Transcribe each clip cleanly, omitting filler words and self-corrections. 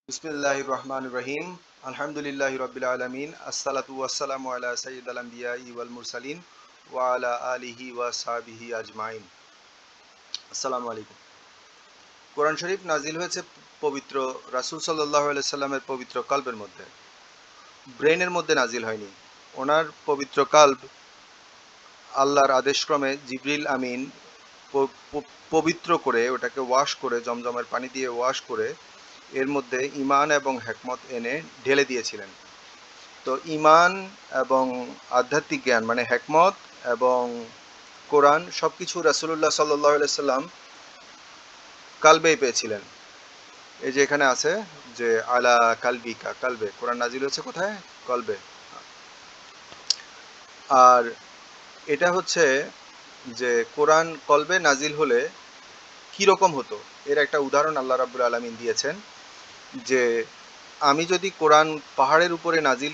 বিসমিল্লাহির রহমানির রহিম। আলহামদুলিল্লাহি রাব্বিল আলামিন। আসসালাতু ওয়াসসালামু আলা সাইয়্যিদিল আমবিয়াই ওয়াল মুরসালিন ওয়া আলা আলিহি ওয়া সাহবিহি আজমাইন। আসসালামু আলাইকুম। কোরআন শরীফ নাজিল হয়েছে পবিত্র রাসূল সাল্লাল্লাহু আলাইহি সাল্লামের পবিত্র কলবের মধ্যে, ব্রেনের মধ্যে নাজিল হয়নি। ওনার পবিত্র কলব আল্লাহর আদেশক্রমে জিবরিল আমিন পবিত্র করে ওটাকে ওয়াশ করে, জমজমের পানি দিয়ে ওয়াশ করে এর মধ্যে ঈমান এবং হিকমত এনে ঢেলে দিয়েছিলেন। তো ঈমান এবং আধ্যাত্মিক জ্ঞান মানে হিকমত এবং কোরআন সবকিছু রাসূলুল্লাহ সাল্লাল্লাহু আলাইহি সাল্লাম কালবেই পেয়েছিলেন। এই যে এখানে আছে যে আলা কালবিকা, কালবে কোরআন নাজিল হচ্ছে কোথায়? কলবে। আর এটা হচ্ছে যে কোরআন কলবে নাজিল হলে কি রকম হতো, এর একটা উদাহরণ আল্লাহ রাব্বুল আলামিন দিয়েছেন যে আমি যদি কোরআন পাহাড়ের উপরে নাজিল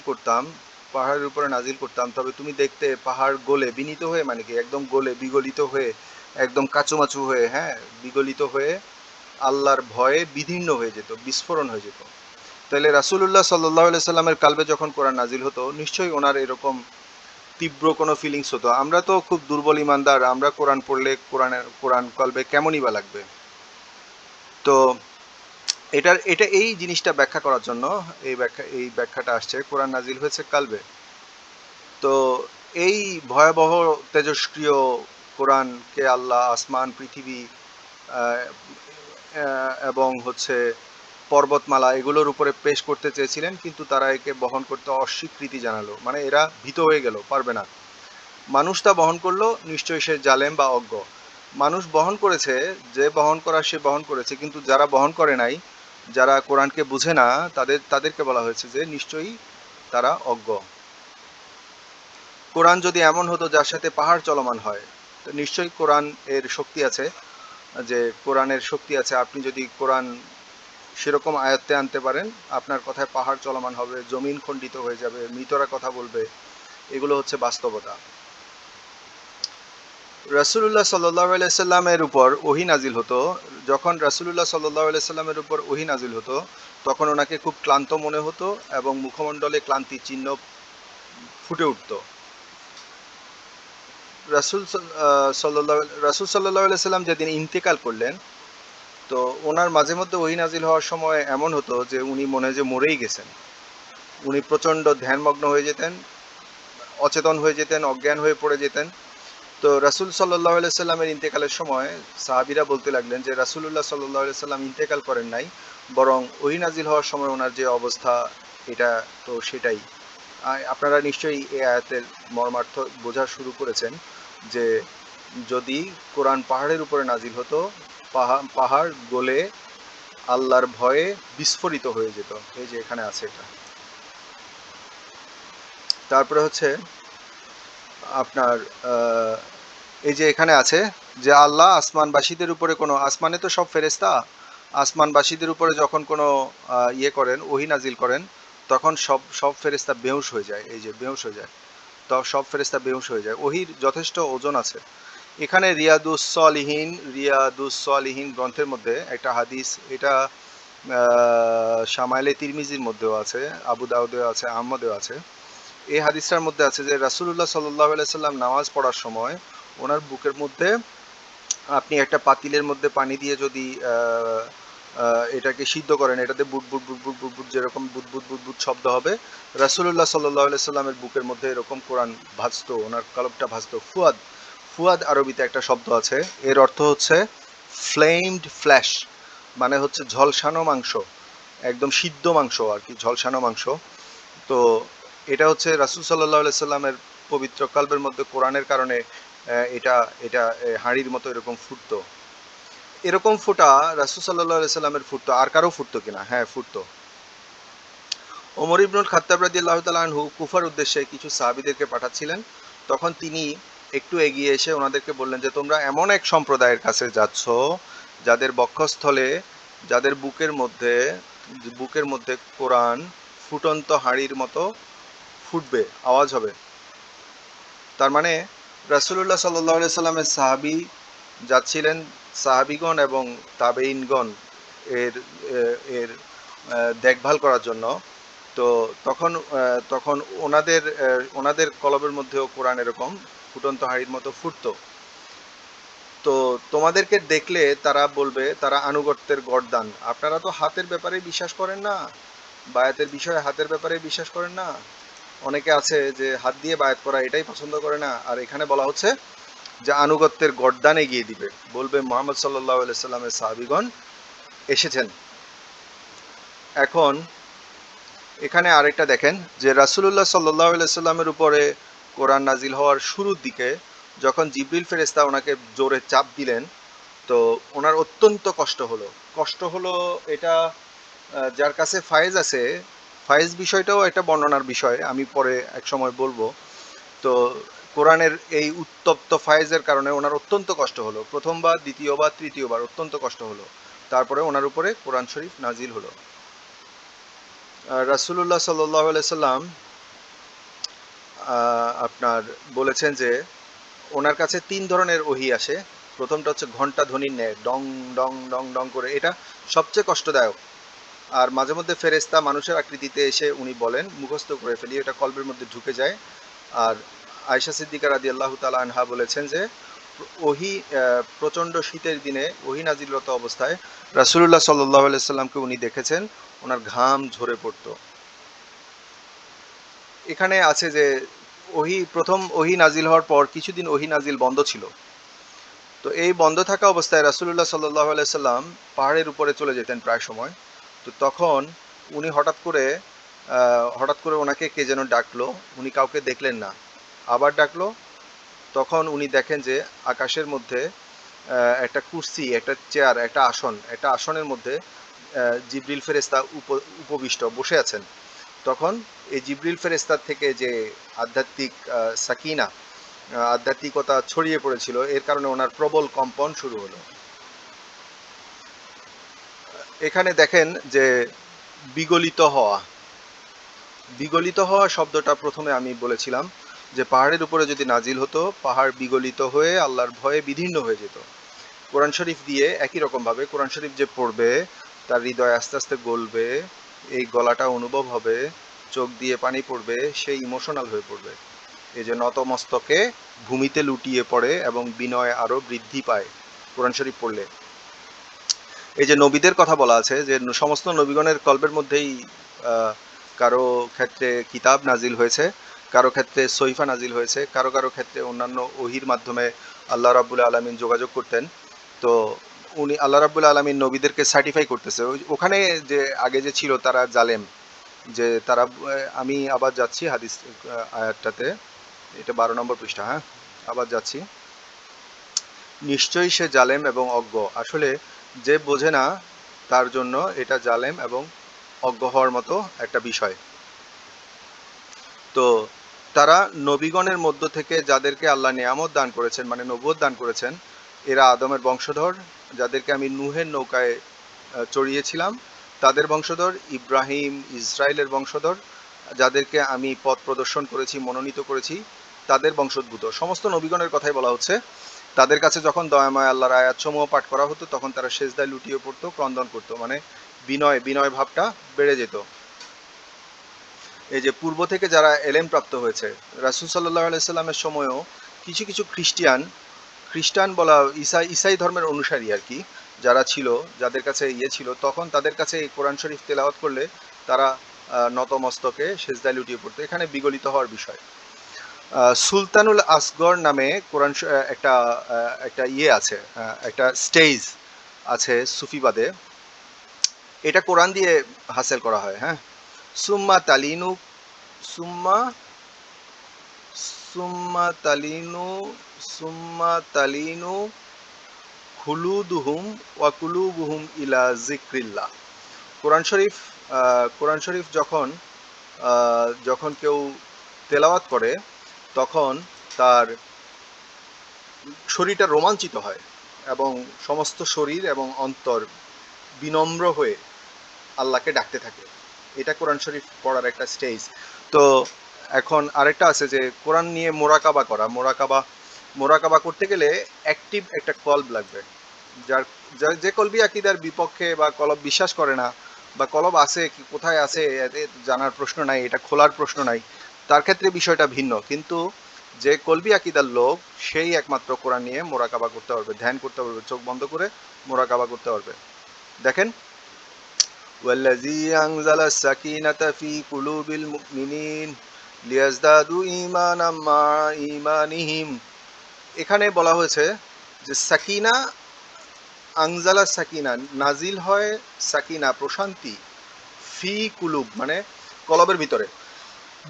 করতাম তবে তুমি দেখতে পাহাড় গলে বিনীত হয়ে, মানে কি একদম গলে বিগলিত হয়ে, একদম কাচুমাচু হয়ে, হ্যাঁ, বিগলিত হয়ে আল্লাহর ভয়ে বিদীর্ণ হয়ে যেত, বিস্ফোরণ হয়ে যেত। তাহলে রাসূলুল্লাহ সাল্লাল্লাহু আলাইহি সাল্লামের কালবে যখন কোরআন নাজিল হতো, নিশ্চয়ই ওনার এরকম তীব্র কোনো ফিলিংস হতো। আমরা তো খুব দুর্বল ইমানদার, আমরা কোরআন পড়লে কোরআন কলবে কেমনই বা লাগবে। তো এটা এই জিনিসটা ব্যাখ্যা করার জন্য এই ব্যাখ্যাটা আসছে, কোরআন নাজিল হয়েছে কালবে। তো এই ভয়াবহ তেজস্ক্রিয় কোরআনকে আল্লাহ আসমান, পৃথিবী আহ, এবং হচ্ছে পর্বতমালা এগুলোর উপরে পেশ করতে চেয়েছিলেন, কিন্তু তারা একে বহন করতে অস্বীকৃতি জানালো, মানে এরা ভীত হয়ে গেল, পারবে না। মানুষ তা বহন করলো, নিশ্চয়ই সে জালেম বা অজ্ঞ। মানুষ বহন করেছে, যে বহন করা সে বহন করেছে, কিন্তু যারা বহন করে নাই, যারা কোরআনকে বুঝে না, তাদেরকে বলা হয়েছে যে নিশ্চয়ই তারা অজ্ঞ। কোরআন যদি এমন হতো যার সাথে পাহাড় চলমান হয়, তো নিশ্চয়ই কোরআন এর শক্তি আছে, যে কোরআনের শক্তি আছে। আপনি যদি কোরআন সেরকম আয়ত্তে আনতে পারেন, আপনার কথায় পাহাড় চলমান হবে, জমিন খণ্ডিত হয়ে যাবে, মৃতরা কথা বলবে। এগুলো হচ্ছে বাস্তবতা। রাসূলুল্লাহ সাল্লাল্লাহু আলাইহি সাল্লামের উপর ওহী নাজিল হতো। যখন রাসূলুল্লাহ সাল্লাল্লাহু আলাইহি সাল্লামের উপর ওহী নাজিল হতো, তখন ওনাকে খুব ক্লান্ত মনে হতো এবং মুখমণ্ডলে ক্লান্তি চিহ্ন ফুটে উঠতো। রাসূল সাল্লাল্লাহু আলাইহি সাল্লাম যেদিন ইন্তেকাল করলেন, তো ওনার মাঝে মধ্যে ওহী নাজিল হওয়ার সময় এমন হতো যে উনি মনে হয় যে মরেই গেছেন। উনি প্রচণ্ড ধ্যানমগ্ন হয়ে যেতেন, অচেতন হয়ে যেতেন, অজ্ঞান হয়ে পড়ে যেতেন। তো রাসূল সাল্লাল্লাহু আলাইহি সাল্লামের ইন্তেকালের সময় সাহাবীরা বলতে লাগলেন যে রাসূলুল্লাহ সাল্লাল্লাহু আলাইহি সাল্লাম ইন্তেকাল করেন নাই, বরং ওহী নাজিল হওয়ার সময় ওনার যে অবস্থা, এটা তো সেটাই। আপনারা নিশ্চয়ই এই আয়াতের মর্মার্থ বোঝা শুরু করেছেন যে যদি কোরআন পাহাড়ের উপরে নাজিল হতো, পাহাড় গলে আল্লাহর ভয়ে বিস্ফোরিত হয়ে যেত। এই যে এখানে আছে এটা। তারপরে হচ্ছে আপনার আহ, এই যে এখানে আছে যে আল্লাহ আসমানবাসীদের উপরে কোনো, আসমানে তো সব ফেরেশতা, আসমানবাসীদের উপরে যখন কোনো ইয়ে করেন, ওহী নাজিল করেন, তখন সব সব ফেরেশতা বেহুশ হয়ে যায়। এই যে বেহুশ হয়ে যায়, তো সব ফেরেশতা বেহুশ হয়ে যায়। ওহীর যথেষ্ট ওজন আছে। এখানে রিয়াদুস সলিহিন গ্রন্থের মধ্যে একটা হাদিস, এটা শামাইলে তিরমিজির মধ্যেও আছে, আবু দাউদেও আছে, আহমদেও আছে। এই হাদিসটার মধ্যে আছে যে রাসূলুল্লাহ সাল্লাল্লাহু আলাইহি সাল্লাম নামাজ পড়ার সময় ওনার বুকের মধ্যে, আপনি একটা পাতিলের মধ্যে পানি দিয়ে যদি এটাকে সিদ্ধ করেন, এটাতে বুট বুট বুট বুট বুট বুট যেরকম বুট বুট বুট বুট শব্দ হবে, রাসূলুল্লাহ সাল্লাল্লাহু আলাইহি সাল্লামের বুকের মধ্যে এরকম কোরআন ভাসতো, ওনার কলবটা ভাসতো। ফুয়াদ, ফুয়াদ আরবিতে একটা শব্দ আছে, এর অর্থ হচ্ছে ফ্লেমড ফ্ল্যাশ, মানে হচ্ছে ঝলসানো মাংস, একদম সিদ্ধ মাংস আর কি, ঝলসানো মাংস। তো এটা হচ্ছে রাসূল সাল্লাল্লাহু আলাইহি সাল্লামের পবিত্র কলবের মধ্যে কোরআনের কারণে এটা এটা হাঁড়ির মতো এরকম ফুটতো। এরকম ফোঁটা রাসূল সাল্লাল্লাহু আলাইহি সাল্লামের ফুটতো, আর কারো ফুটতো কিনা? হ্যাঁ, ফুটতো। ওমর ইবনুল খাত্তাব রাদিয়াল্লাহু তাআলা আনহু কুফার উদ্দেশ্যে কিছু সাহাবীদেরকে পাঠাচ্ছিলেন। তখন তিনি একটু এগিয়ে এসে ওনাদেরকে বললেন যে তোমরা এমন এক সম্প্রদায়ের কাছে যাচ্ছ যাদের বক্ষস্থলে, যাদের বুকের মধ্যে কোরআন ফুটন্ত হাঁড়ির মতো ফুটবে, আওয়াজ হবে। তার মানে রাসূলুল্লাহ সাল্লাল্লাহু আলাইহি সাল্লামের সাহাবী যাচ্ছিলেন, সাহাবীগণ এবং তাবেঈনগণ এর এর দেখভাল করার জন্য। তো তখন ওনাদের কলবের মধ্যেও কোরআন এরকম ফুটন্ত হাঁড়ির মতো ফুটতো। তো তোমাদেরকে দেখলে তারা বলবে তারা আনুগত্যের গর্দান, আপনারা তো হাতের ব্যাপারে বিশ্বাস করেন না, বায়াতের বিষয়ে হাতের ব্যাপারে বিশ্বাস করেন না। অনেকে আছে যে হাত দিয়ে বায়াত করা এটাই পছন্দ করে না, আর এখানে বলা হচ্ছে যে আনুগত্যের গর্দান এগিয়ে দিবে, বলবে মোহাম্মদ সাল্লাল্লাহু আলাইহি সাল্লামের সাহাবীগণ এসেছেন। এখন এখানে আরেকটা দেখেন যে রাসূলুল্লাহ সাল্লাল্লাহু আলাইহি সাল্লামের উপরে কোরআন নাজিল হওয়ার শুরুর দিকে যখন জিবরিল ফেরেশতা ওনাকে জোরে চাপ দিলেন, তো ওনার অত্যন্ত কষ্ট হলো। এটা যার কাছে ফায়েজ আছে, ফায়েজ বিষয়টাও একটা বর্ণনার বিষয়, আমি পরে এক সময় বলবো। তো কোরআনের এই উত্তপ্ত ফায়েজের কারণে ওনার অত্যন্ত কষ্ট হলো, প্রথমবার, দ্বিতীয়বার, তৃতীয়বার অত্যন্ত কষ্ট হলো। তারপরে ওনার উপরে কোরআন শরীফ নাজিল হলো। রাসূলুল্লাহ সাল্লাল্লাহু আলাইহি সাল্লাম আপনার বলেছেন যে ওনার কাছে ৩ ধরনের ওহী আসে। প্রথমটা হচ্ছে ঘন্টা ধ্বনির ন্যায়, ডং ডং ডং ডং করে, এটা সবচেয়ে কষ্টদায়ক। আর মাঝে মধ্যে ফেরেশতা মানুষের আকৃতিতে এসে উনি বলেন, মুখস্থ করে ফেলি, এটা কলবের মধ্যে ঢুকে যায়। আর আয়েশা সিদ্দিকা রাদিয়াল্লাহু তাআলা আনহা বলেছেন যে ওহী প্রচণ্ড শীতের দিনে ওহী নাজিলরত অবস্থায় রাসূলুল্লাহ সাল্লাল্লাহু আলাইহি সাল্লামকে উনি দেখেছেন, ওনার ঘাম ঝরে পড়তো। এখানে আছে যে প্রথম ওহী নাজিল হওয়ার পর কিছুদিন ওহী নাজিল বন্ধ ছিল। তো এই বন্ধ থাকা অবস্থায় রাসূলুল্লাহ সাল্লাল্লাহু আলাইহি সাল্লাম পাহাড়ের উপরে চলে যেতেন প্রায় সময়। তো তখন উনি হঠাৎ করে ওনাকে কে যেন ডাকলো, উনি কাউকে দেখলেন না, আবার ডাকলো, তখন উনি দেখেন যে আকাশের মধ্যে একটা কুরসি, একটা চেয়ার, একটা আসনের মধ্যে জিবরিল ফেরেশতা উপবিষ্ট বসে আছেন। তখন এই জিবরিল ফেরেশতার থেকে যে আধ্যাত্মিক সাকিনা, আধ্যাত্মিকতা ছড়িয়ে পড়েছিল, এর কারণে ওনার প্রবল কম্পন শুরু হলো। এখানে দেখেন যে বিগলিত হওয়া, বিগলিত হওয়া শব্দটা প্রথমে আমি বলেছিলাম যে পাহাড়ের উপরে যদি নাজিল হতো, পাহাড় বিগলিত হয়ে আল্লাহর ভয়ে বিদীর্ণ হয়ে যেত। কোরআন শরীফ দিয়ে একই রকমভাবে কোরআন শরীফ যে পড়বে তার হৃদয় আস্তে আস্তে গলবে, এই গলাটা অনুভব হবে, চোখ দিয়ে পানি পড়বে, সে ইমোশনাল হয়ে পড়বে। এই যে নতমস্তকে ভূমিতে লুটিয়ে পড়ে এবং বিনয় আরো বৃদ্ধি পায় কোরআন শরীফ পড়লে। এই যে নবীদের কথা বলা আছে যে সমস্ত নবীগণের কলবের মধ্যেই আহ, কারো ক্ষেত্রে কিতাব নাজিল হয়েছে, কারো ক্ষেত্রে সহিফা নাজিল হয়েছে, কারো কারো ক্ষেত্রে অন্যান্য ওহির মাধ্যমে আল্লাহ রাব্বুল আলামিন যোগাযোগ করতেন। তো উনি আল্লাহ রাব্বুল আলামিন নবীদেরকে সার্টিফাই করতেছে, ওখানে যে আগে যে ছিল তারা জালেম, যে তারা আমি আবার যাচ্ছি হাদিস আয়াতটাতে, এটা 12 নম্বর পৃষ্ঠা, হ্যাঁ আবার যাচ্ছি। নিশ্চয়ই সে জালেম এবং অজ্ঞ, আসলে যে বোঝে না তার জন্য এটা জালেম এবং অজ্ঞ হওয়ার মতো একটা বিষয়। তো তারা নবীগণের মধ্য থেকে যাদেরকে আল্লাহ নিয়ামত দান করেছেন, মানে নবুয়ত দান করেছেন, এরা আদমের বংশধর, যাদেরকে আমি নূহের নৌকায় চড়িয়েছিলাম তাদের বংশধর, ইব্রাহিম ইসরায়েলের বংশধর, যাদেরকে আমি পথ প্রদর্শন করেছি, মনোনীত করেছি, তাদের বংশোদ্ভূত সমস্ত নবীগণের কথাই বলা হচ্ছে। তাদের কাছে যখন দয়াময় আল্লাহর আয়াতসমূহ পাঠ করা হতো তখন তারা সেজদায় লুটিয়ে পড়তো, ক্রন্দন করতো, মানে বিনয় ভাবটা বেড়ে যেত। এই যে পূর্ব থেকে যারা এলেম প্রাপ্ত হয়েছে, রাসূল সাল্লাল্লাহু আলাইহি সাল্লামের সময়ও কিছু কিছু খ্রিস্টান বলা ইসাই ধর্মের অনুসারী আর কি, যারা ছিল, যাদের কাছে ছিল, তখন তাদের কাছে এই কোরআন শরীফ তেলাওয়াত করলে তারা নতমস্তকে সেজদায় লুটিয়ে পড়তো। এখানে বিগলিত হওয়ার বিষয়। সুলতানুল আসগর নামে একটা একটা আছে, একটা স্টেজ আছে সুফিবাদে, এটা কোরআন দিয়ে হাসিল করা হয়, হ্যাঁ। সুম্মা তালিনু সুম্মা সুম্মা তালিনু সুম্মা তালিনু খুলুদুহুম ওয়া কুলুবুহুম ইলা যিকরিল্লাহ। কোরআন শরীফ যখন কেউ তেলাওয়াত করে তখন তার শরীরটা রোমাঞ্চিত হয় এবং সমস্ত শরীর এবং অন্তর বিনম্র হয়ে আল্লাহকে ডাকতে থাকে। এটা কোরআন শরীফ পড়ার একটা স্টেজ। তো এখন আরেকটা আছে যে কোরআন নিয়ে মোরাকাবা করতে গেলে অ্যাক্টিভ একটা কলব লাগবে। যার যে কলবি আকিদার বিপক্ষে বা কলব বিশ্বাস করে না, বা কলব আছে কি কোথায় আছে এতে জানার প্রশ্ন নাই, এটা খোলার প্রশ্ন নাই, তার ক্ষেত্রে বিষয়টা ভিন্ন। কিন্তু যে কলবি আকিদার লোক, সেই একমাত্র কোরআন নিয়ে মোরাকাবা করতে পারবে, ধ্যান করতে পারবে, চোখ বন্ধ করে মোরাকাবা করতে পারবে। দেখেন, ওয়াল্লাযী আনজালা সাকিনাতা ফি কুলুবিল মুমিনিন লিয়াজদাদু ঈমানাম মা ঈমানিহিম। এখানে বলা হয়েছে যে সাকিনা, আনজালা সাকিনা, নাজিল হয় সাকিনা, প্রশান্তি, ফি কুলুব মানে কলবের ভিতরে,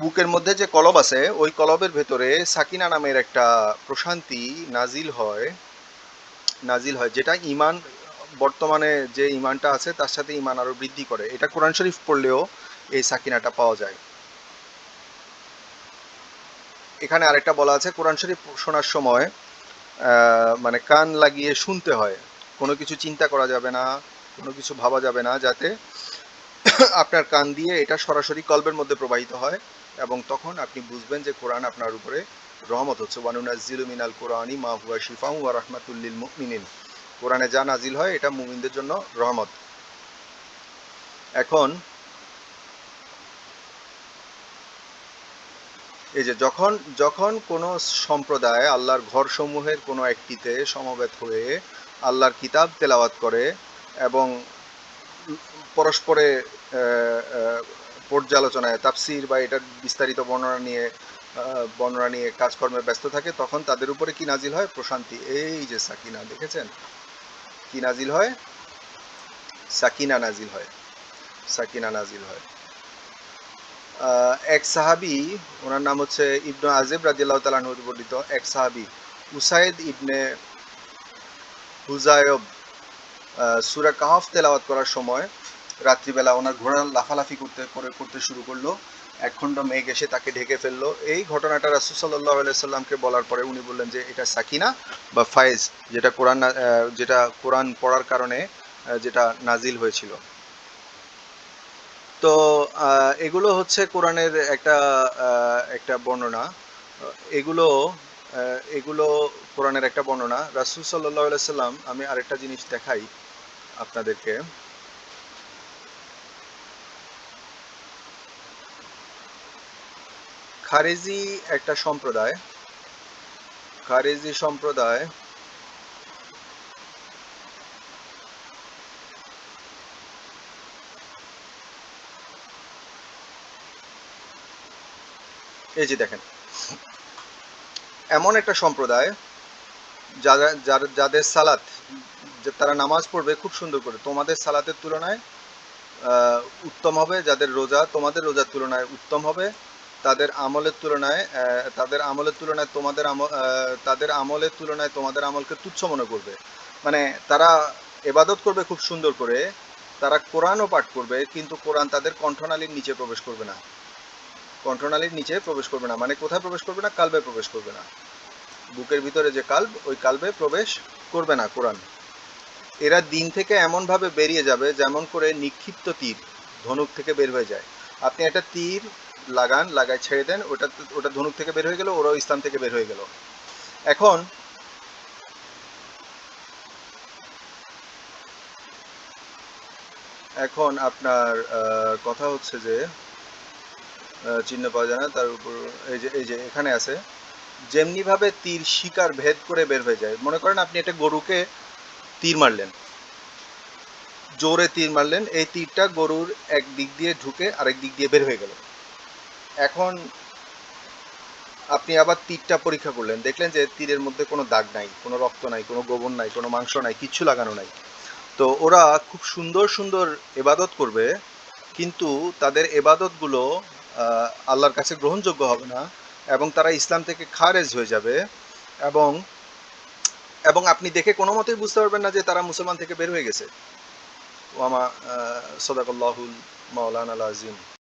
বুকের মধ্যে যে কলব আছে ওই কলবের ভেতরে সাকিনা নামের একটা প্রশান্তি নাজিল হয় যেটা ইমান, বর্তমানে যে ইমানটা আছে তার সাথে ইমান আরো বৃদ্ধি করে। এটা কোরআন শরীফ পড়লেও এই সাকিনাটা পাওয়া যায়। এখানে আরেকটা বলা আছে, কোরআন শরীফ শোনার সময় মানে কান লাগিয়ে শুনতে হয়, কোনো কিছু চিন্তা করা যাবে না, কোনো কিছু ভাবা যাবে না, যাতে আপনার কান দিয়ে এটা সরাসরি কলবের মধ্যে প্রবাহিত হয়, এবং তখন আপনি বুঝবেন যে কোরআন আপনার উপরে রহমত হচ্ছে। ওয়ানুনাজ্জিলু মিনাল কোরআনি মা হুয়া শিফাউ ওয়া রাহমাতুল লিল মুমিনিন। কোরআনে যা নাজিল হয় এটা মুমিনদের জন্য রহমত। এখন এই যে যখন যখন কোনো সম্প্রদায় আল্লাহর ঘরসমূহের কোনো একটিতে সমবেত হয়ে আল্লাহর কিতাব তেলাওয়াত করে এবং পরস্পরে পর্যালোচনায় তাফসির বা এটার বিস্তারিত বর্ণনা নিয়ে কাজকর্মে ব্যস্ত থাকে, তখন তাদের উপরে কি নাজিল হয়? প্রশান্তি। এই যে সাকিনা, দেখেছেন কি নাজিল হয়? সাকিনা নাজিল হয়, সাকিনা নাজিল হয়। এক সাহাবি, ওনার নাম হচ্ছে ইবনু আজেব রাদিয়াল্লাহু তাআলা আনহু বর্ণিত এক সাহাবি উসাইদ ইবনে হুজায়ব সূরা কাহফ তেলাওয়াত করার সময় রাত্রিবেলা ওনার ঘোড়া লাফালাফি করতে শুরু করলো, একখণ্ড মেঘ এসে তাকে ঢেকে ফেললো। এই ঘটনাটা রাসূল সাল্লাল্লাহু আলাইহি সাল্লামকে বলার পরে উনি বললেন যে এটা সাকিনা বা ফায়েজ, যেটা কোরআন পড়ার কারণে যেটা নাজিল হয়েছিল। তো এগুলো হচ্ছে কোরআনের একটা বর্ণনা। এগুলো এগুলো কোরআনের একটা বর্ণনা। রাসূল সাল্লাল্লাহু আলাইহি সাল্লাম, আমি আরেকটা জিনিস দেখাই আপনাদেরকে। খারেজি একটা সম্প্রদায়, খারেজি সম্প্রদায় এই যে দেখেন, এমন একটা সম্প্রদায় যাদের সালাত, তারা নামাজ পড়বে খুব সুন্দর করে, তোমাদের সালাতের তুলনায় উত্তম হবে, যাদের রোজা তোমাদের রোজার তুলনায় উত্তম হবে, তাদের আমলের তুলনায় তোমাদের আমলকে তুচ্ছ মনে করবে। মানে তারা এবাদত করবে খুব সুন্দর করে, তারা কোরআনও পাঠ করবে, কিন্তু কোরআন তাদের কণ্ঠনালীর নিচে প্রবেশ করবে না। কণ্ঠনালীর নিচে প্রবেশ করবে না মানে কোথায় প্রবেশ করবে না? কালবে প্রবেশ করবে না। বুকের ভিতরে যে কাল্ব, ওই কালবে প্রবেশ করবে না কোরআন। এরা দিন থেকে এমন ভাবে বেরিয়ে যাবে যেমন করে নিক্ষিপ্ত তীর ধনুক থেকে বের হয়ে যায়। আপনি একটা তীর লাগায় ছেড়ে দেন, ওটা ধনুক থেকে বের হয়ে গেল, ওরাও ইসলাম থেকে বের হয়ে গেল। এখন এখন আপনার কথা হচ্ছে যে চিহ্ন পাওয়া যায় না, তার উপর এই যে এখানে আছে, যেমনি ভাবে তীর শিকার ভেদ করে বের হয়ে যায়। মনে করেন আপনি একটা গরুকে তীর মারলেন, জোরে তীর মারলেন, এই তীরটা গরুর এক দিক দিয়ে ঢুকে আরেক দিক দিয়ে বের হয়ে গেল। এখন আপনি আবার তীরটা পরীক্ষা করলেন, দেখলেন যে তীরের মধ্যে কোনো দাগ নাই, কোনো রক্ত নাই, কোনো গোবর নাই, কোনো মাংস নাই, কিচ্ছু লাগানো নাই। তো ওরা খুব সুন্দর সুন্দর এবাদত করবে, কিন্তু তাদের এবাদতগুলো আল্লাহর কাছে গ্রহণযোগ্য হবে না, এবং তারা ইসলাম থেকে খারেজ হয়ে যাবে। এবং এবং আপনি দেখে কোনো মতেই বুঝতে পারবেন না যে তারা মুসলমান থেকে বের হয়ে গেছে। ওয়ামা সদাকাল্লাহুল মাওলানা আল আজিম।